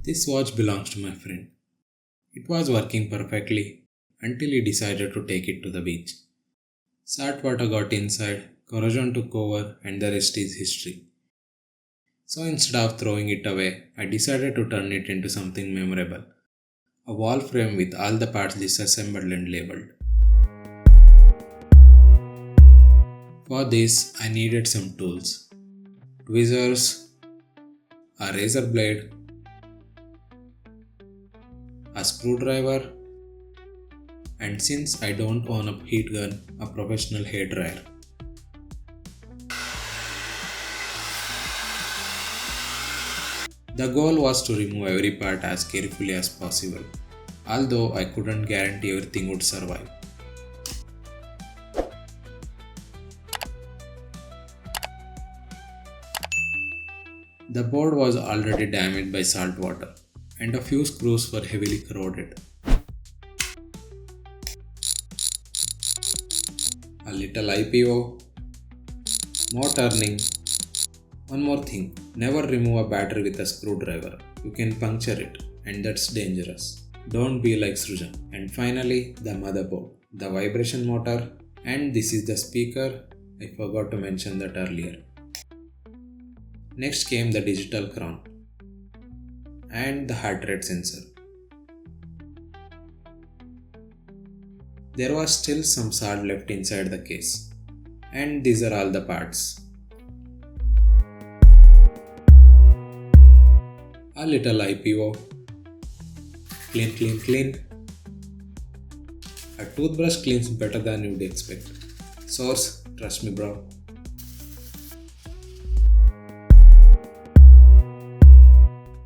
This watch belongs to my friend. It was working perfectly until he decided to take it to the beach. Salt water got inside, corrosion took over, and the rest is history. So instead of throwing it away, I decided to turn it into something memorable. A wall frame with all the parts disassembled and labeled. For this, I needed some tools. Tweezers, a razor blade, a screwdriver, and since I don't own a heat gun, a professional hairdryer. The goal was to remove every part as carefully as possible, although I couldn't guarantee everything would survive. The board was already damaged by salt water, and a few screws were heavily corroded. A little IPO, more turning. One more thing, never remove a battery with a screwdriver. You can puncture it, and that's dangerous. Don't be like Srujan. And finally, the motherboard, the vibration motor, and this is the speaker. I forgot to mention that earlier. Next came the digital crown and the heart rate sensor. There was still some salt left inside the case, and these are all the parts. A little IPO, clean. A toothbrush cleans better than you'd expect. Source, trust me bro.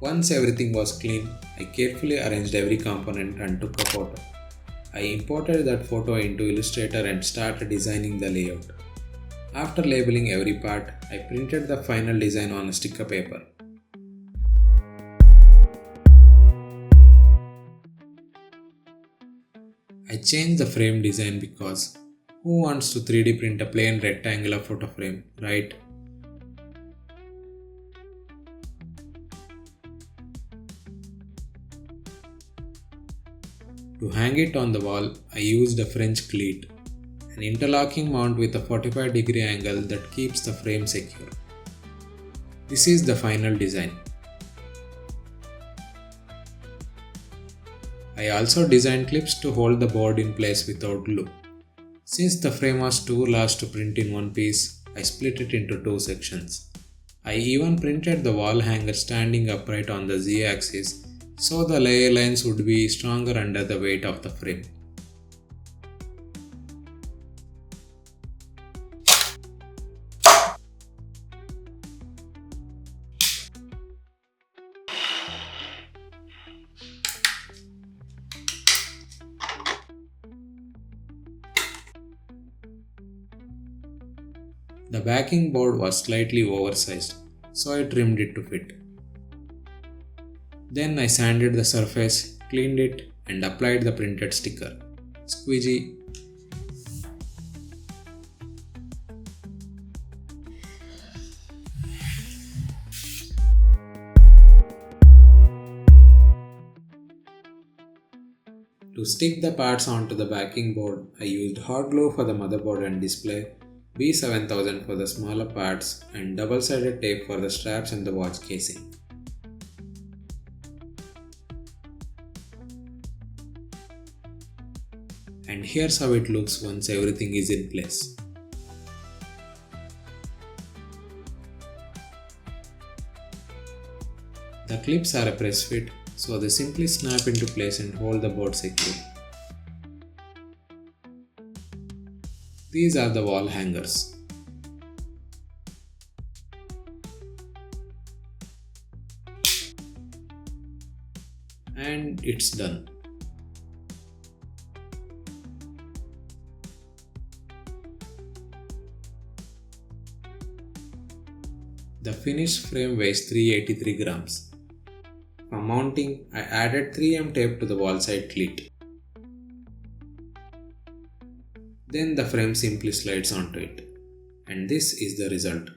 Once everything was clean, I carefully arranged every component and took a photo. I imported that photo into Illustrator and started designing the layout. After labeling every part, I printed the final design on a sticker paper. I changed the frame design because who wants to 3D print a plain rectangular photo frame, right? To hang it on the wall, I used a French cleat, an interlocking mount with a 45-degree angle that keeps the frame secure. This is the final design. I also designed clips to hold the board in place without glue. Since the frame was too large to print in one piece, I split it into two sections. I even printed the wall hanger standing upright on the Z-axis so the layer lines would be stronger under the weight of the frame. The backing board was slightly oversized, so I trimmed it to fit. Then I sanded the surface, cleaned it, and applied the printed sticker. Squeegee. To stick the parts onto the backing board, I used hot glue for the motherboard and display, B7000 for the smaller parts, and double-sided tape for the straps and the watch casing. And here's how it looks once everything is in place. The clips are a press fit, so they simply snap into place and hold the board secure. These are the wall hangers. And it's done. The finished frame weighs 383 grams. For mounting, I added 3M tape to the wall side cleat. Then the frame simply slides onto it. And this is the result.